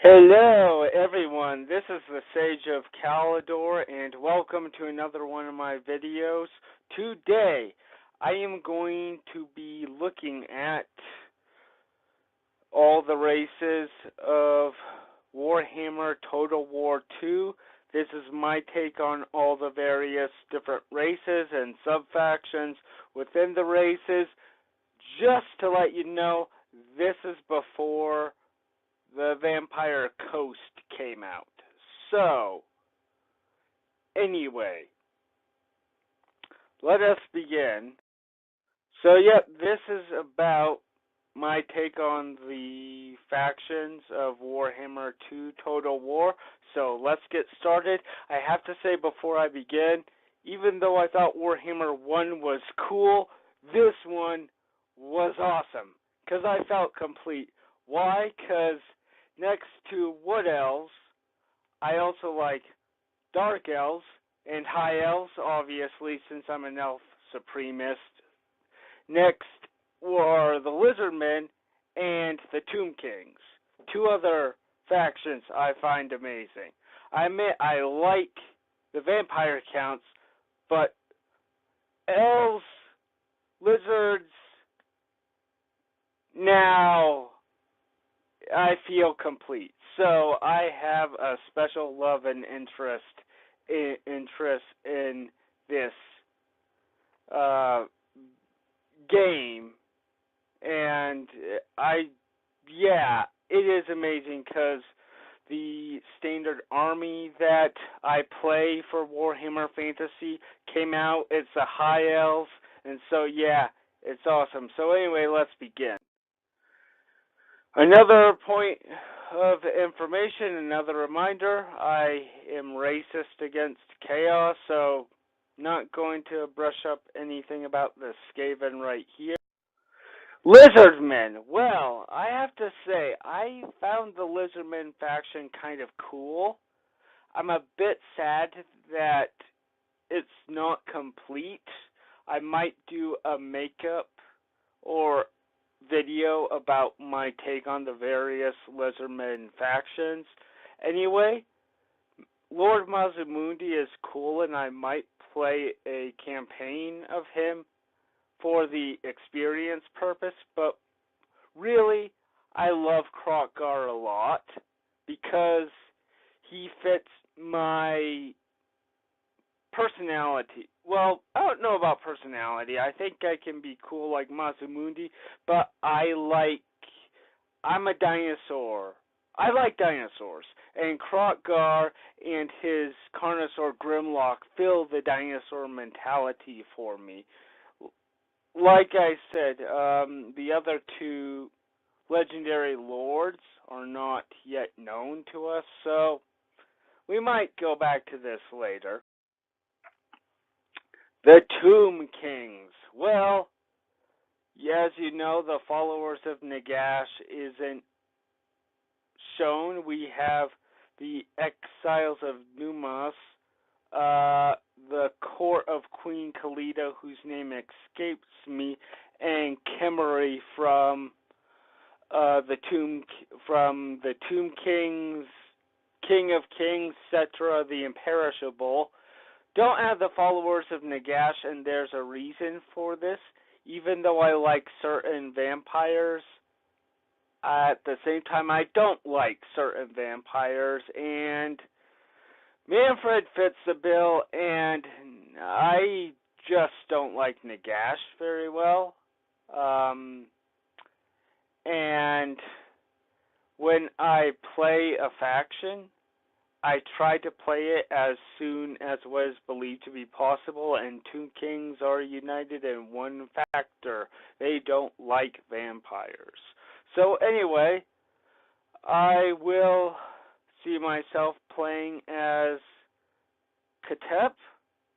Hello, everyone. This is the Sage of Calidor, and welcome to another one of my videos. Today, I am going to be looking at all the races of Warhammer Total War II. This is my take on all the various different races and sub-factions within the races. Just to let you know, this is before the Vampire Coast came out. So, anyway, let us begin. So, yep, this is about my take on the factions of Warhammer II Total War. So, let's get started. I have to say before I begin, even though I thought Warhammer 1 was cool, this one was awesome, because I felt complete. Why? Because next to Wood Elves, I also like Dark Elves and High Elves, obviously, since I'm an Elf Supremist. Next were the Lizardmen and the Tomb Kings. Two other factions I find amazing. I admit I like the Vampire counts, but Elves, Lizards, now I feel complete. So I have a special love and interest in this game, and it is amazing because the standard army that I play for Warhammer Fantasy came out. It's the High Elves, and so yeah, it's awesome. So anyway, let's begin. Another point of information, another reminder, I am racist against chaos, so not going to brush up anything about the Skaven right here. Lizardmen. Well, I have to say, I found the Lizardmen faction kind of cool. I'm a bit sad that it's not complete. I might do a makeup or video about my take on the various Lizardmen factions. Anyway, Lord Mazimundi is cool, and I might play a campaign of him for the experience purpose, but really, I love Krokgar a lot because he fits my personality. Well, I don't know about personality. I think I can be cool like Mazimundi, but I'm a dinosaur. I like dinosaurs, and Krokgar and his Carnosaur Grimlock fill the dinosaur mentality for me. Like I said, the other two legendary lords are not yet known to us, so we might go back to this later. The Tomb Kings. Well, as you know, the followers of Nagash isn't shown. We have the Exiles of Numas, the Court of Queen Khalida, whose name escapes me, and Kemery from the Tomb Kings, King of Kings, etc., the Imperishable. Don't have the followers of Nagash, and there's a reason for this. Even though I like certain vampires, at the same time I don't like certain vampires, and Manfred fits the bill, and I just don't like Nagash very well. And when I play a faction, I try to play it as soon as was believed to be possible, and Tomb Kings are united in one factor. They don't like vampires. So anyway, I will see myself playing as Katep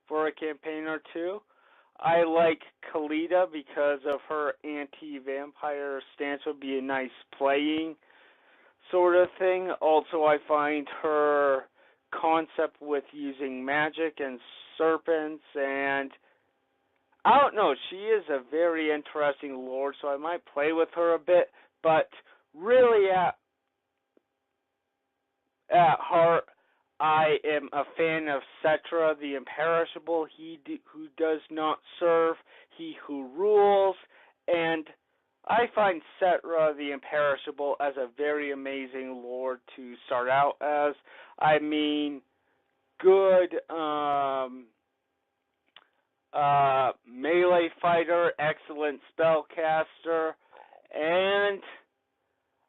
for a campaign or two. I like Khalida because of her anti-vampire stance. Would be a nice playing sort of thing. Also, I find her concept with using magic and serpents, and I don't know, she is a very interesting lord, so I might play with her a bit, but really At heart, I am a fan of Cetra, the imperishable, who does not serve, he who rules, and I find Cetra, the imperishable, as a very amazing lord to start out as. I mean, good melee fighter, excellent spellcaster, and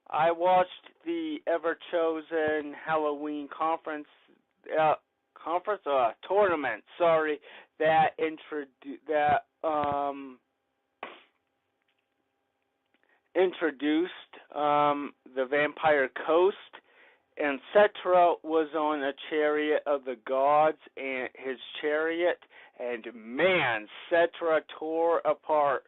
I watched the ever-chosen Halloween tournament. Sorry, that introduced the Vampire Coast, and Cetra was on a chariot of the gods, and his chariot, and man, Cetra tore apart,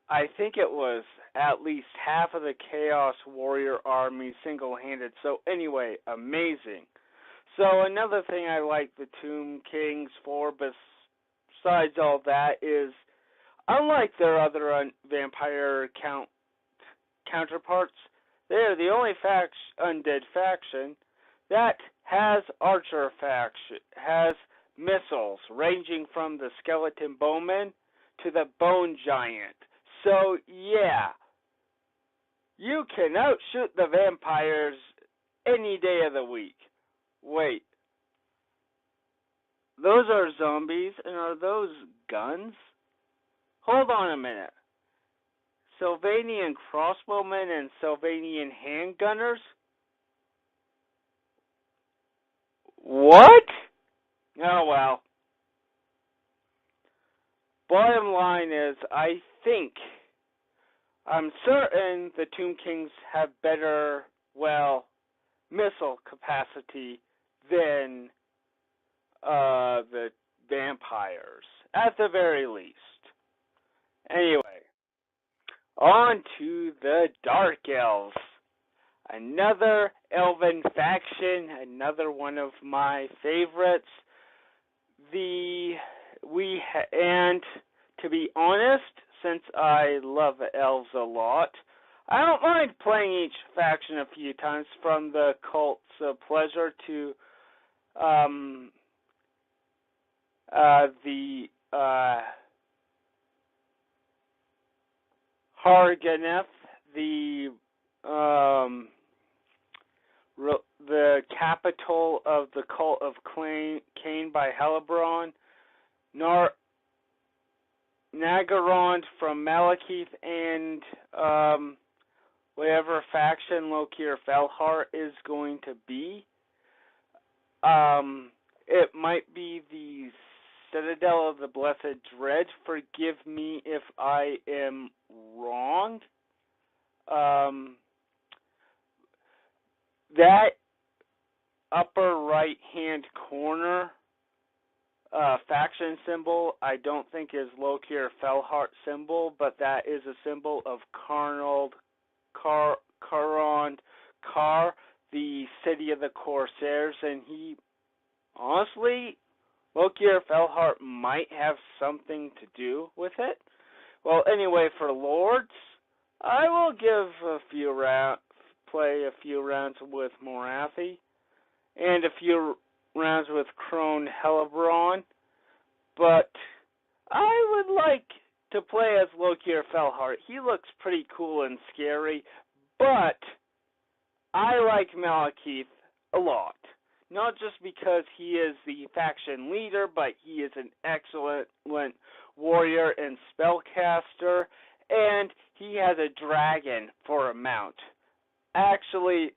I think it was at least half of the Chaos Warrior army single-handed. So anyway, amazing. So another thing I like the Tomb Kings for, besides all that, is unlike their other vampire counterparts, they are the only undead faction that has has missiles ranging from the skeleton bowman to the bone giant. So yeah, you can outshoot the vampires any day of the week. Wait, those are zombies, and are those guns? Hold on a minute. Sylvanian crossbowmen and Sylvanian handgunners? What? Oh well. Bottom line is, I'm certain the Tomb Kings have better, missile capacity than the vampires, at the very least. Anyway, on to the Dark Elves. Another elven faction, another one of my favorites. And to be honest, since I love elves a lot, I don't mind playing each faction a few times, from the Cults of Pleasure to the Harganeth, the capital of the Cult of Cain by Helebron, Nagarond from Malekith, and whatever faction Lokir Felhart is going to be. It might be the Citadel of the Blessed Dread. Forgive me if I am wrong. That upper right-hand corner faction symbol, I don't think is Lokir Felhart's symbol, but that is a symbol of Karond Kar, the city of the Corsairs, and honestly, Lokir Felhart might have something to do with it. Well, anyway, for Lords, I will play a few rounds with Morathi, and a few rounds with Crone Helebron, but I would like to play as Lokir Felhart. He looks pretty cool and scary, but I like Malekith a lot. Not just because he is the faction leader, but he is an excellent warrior and spellcaster, and he has a dragon for a mount. Actually,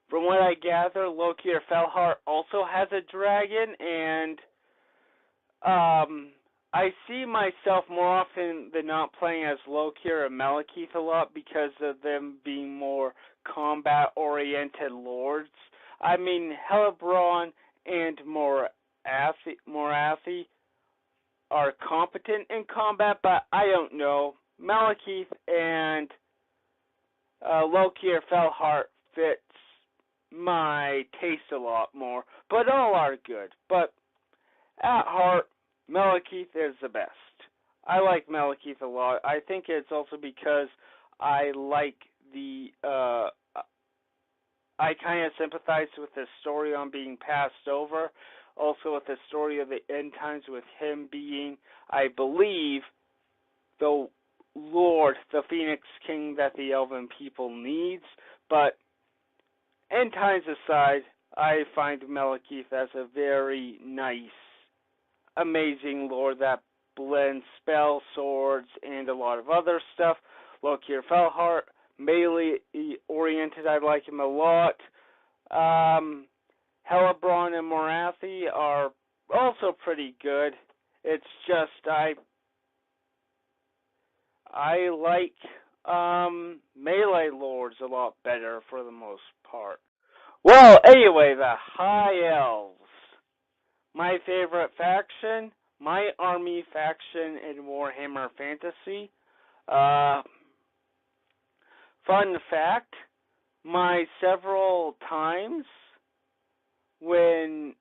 from what I gather, Lokir Felhart also has a dragon, and I see myself more often than not playing as Lokir and Malekith a lot because of them being more combat-oriented lords. I mean, Helebron and Morathi are competent in combat, but I don't know. Malekith and Lokir Felhart fits my taste a lot more, but all are good. But at heart, Malekith is the best. I like Malekith a lot. I think it's also because I like I kind of sympathize with his story on being passed over. Also with the story of the end times with him being, I believe, the Lord, the Phoenix King that the Elven people needs. But end times aside, I find Malekith as a very nice, amazing Lord that blends spell, swords, and a lot of other stuff. Lokir Felhart, melee oriented, I like him a lot. Hellebron and Morathi are also pretty good. It's just I like melee lords a lot better for the most part. Well, anyway, the High Elves. My favorite faction, my army faction in Warhammer Fantasy. Fun fact, my several times when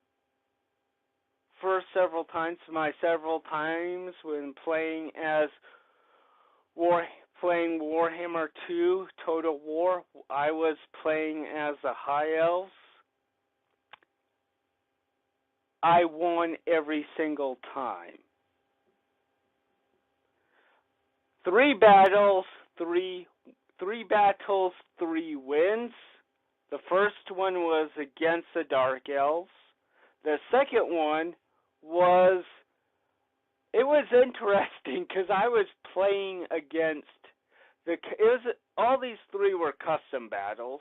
playing Warhammer II Total War, I was playing as the High Elves. I won every single time. 3 battles, 3 wins. The first one was against the Dark Elves. The second one was interesting because I was playing against all these 3 were custom battles.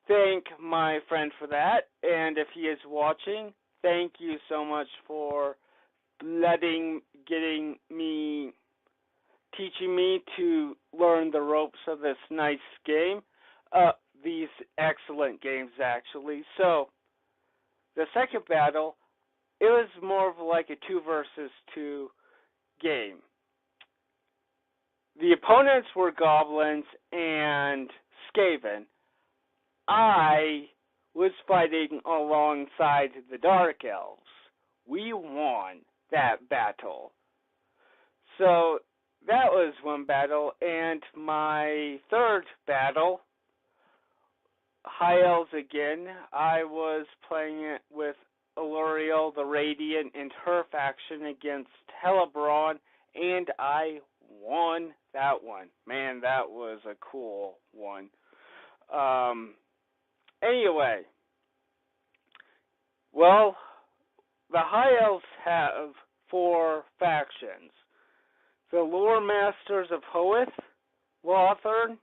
Thank my friend for that, and if he is watching, thank you so much for teaching me to learn the ropes of this nice game. These excellent games, actually. So, the second battle, it was more of like a 2 versus 2 game. The opponents were goblins and Skaven. I was fighting alongside the Dark Elves. We won that battle. So, that was one battle, and my third battle, High Elves again, I was playing it with Eluriel the Radiant and her faction against Hellebron, and I won that one. Man, that was a cool one. Anyway, well, the High Elves have 4 factions. The Lore Masters of Hoeth, Lothern,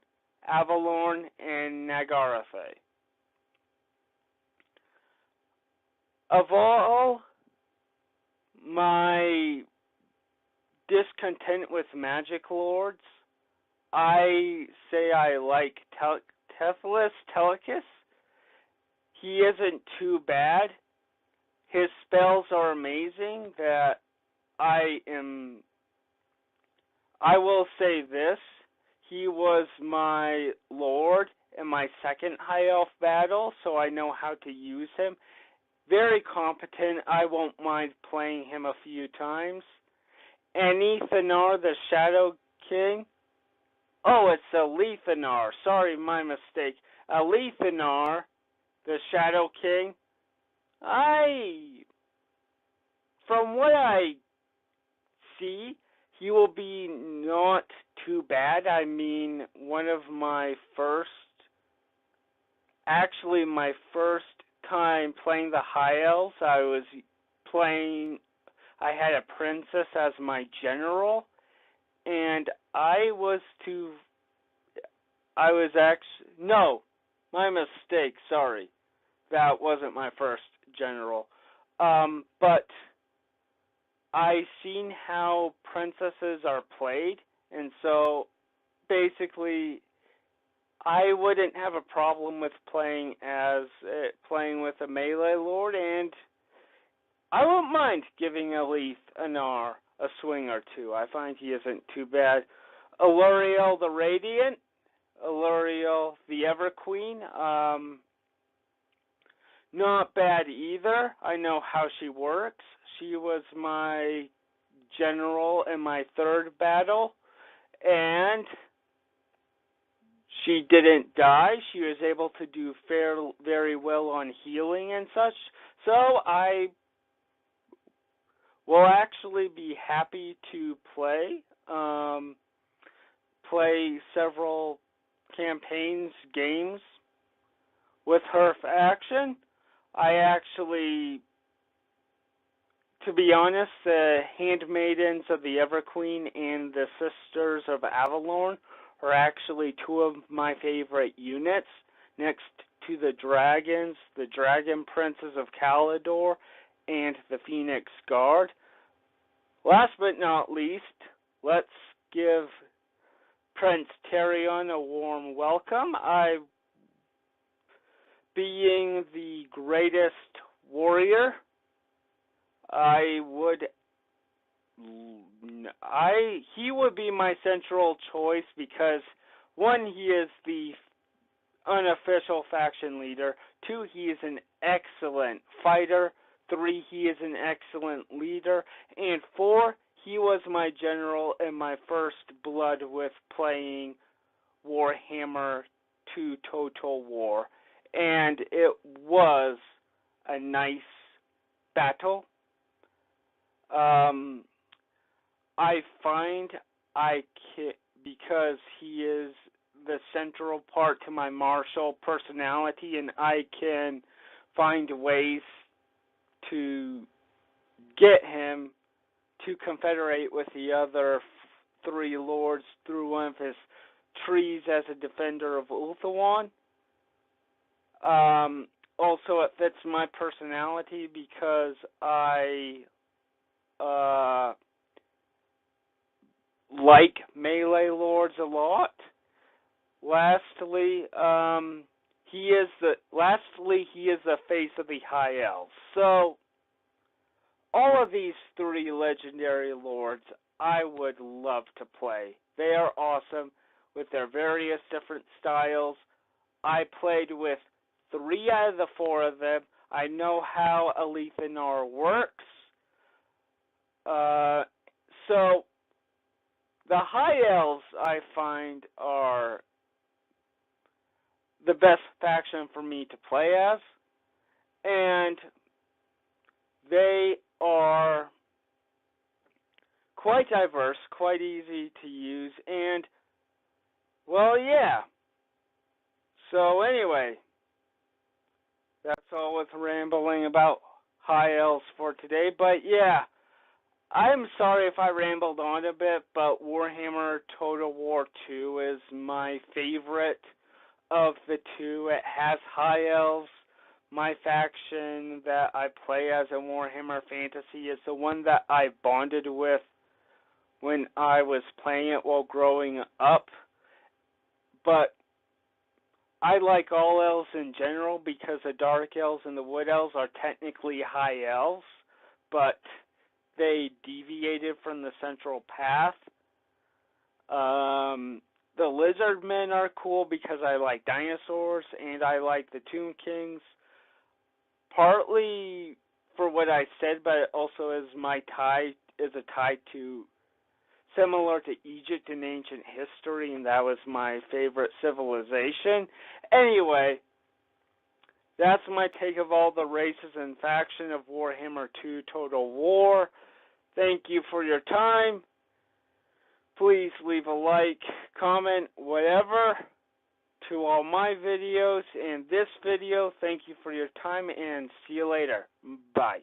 Avalorn, and Nagaratha. Of all my discontent with Magic Lords, I say I like Tethys Telecus. He isn't too bad. His spells are amazing that I will say this, he was my lord in my second High Elf battle, so I know how to use him. Very competent, I won't mind playing him a few times. Anithanar, the Shadow King. Oh, it's Alethanar, sorry, my mistake. Alethanar, the Shadow King. From what I see, he will be not too bad. I mean, my first time playing the High Elves, I had a princess as my general, and no, my mistake, sorry. That wasn't my first general. But I seen how princesses are played, and so basically I wouldn't have a problem with playing with a melee lord, and I won't mind giving Alethanar a swing or two. I find he isn't too bad. Eluriel the Radiant, Eluriel the Everqueen, not bad either. I know how she works. She was my general in my third battle, and she didn't die. She was able to do very well on healing and such. So I will actually be happy to play several campaigns, games with her faction. I actually, to be honest, the Handmaidens of the Everqueen and the Sisters of Avalorn are actually two of my favorite units, next to the Dragons, the Dragon Princes of Calidor, and the Phoenix Guard. Last but not least, let's give Prince Tyrion a warm welcome. Being the greatest warrior, he would be my central choice because, one, he is the unofficial faction leader. 2, he is an excellent fighter. 3, he is an excellent leader. And 4, he was my general in my first blood with playing Warhammer II Total War. And it was a nice battle. I find because he is the central part to my martial personality, and I can find ways to get him to confederate with the other 3 lords through one of his trees as a defender of Ulthuan. Also, it fits my personality because I like melee lords a lot. Lastly, he is the face of the High Elves. So, all of these 3 legendary lords I would love to play. They are awesome with their various different styles. I played with 3 out of the 4 of them. I know how Alethanar works. So, the High Elves, I find, are the best faction for me to play as. And they are quite diverse, quite easy to use, and, well, yeah. So, anyway, that's all with rambling about High Elves for today. But, yeah, I'm sorry if I rambled on a bit, but Warhammer Total War 2 is my favorite of the 2. It has High Elves. My faction that I play as in Warhammer Fantasy is the one that I bonded with when I was playing it while growing up. But I like all elves in general because the Dark Elves and the Wood Elves are technically High Elves, but they deviated from the central path. The Lizardmen are cool because I like dinosaurs, and I like the Tomb Kings. Partly for what I said, but also as a tie to similar to Egypt in ancient history, and that was my favorite civilization. Anyway, that's my take of all the races and faction of Warhammer II Total War. Thank you for your time. Please leave a like, comment, whatever to all my videos and this video. Thank you for your time, and see you later. Bye.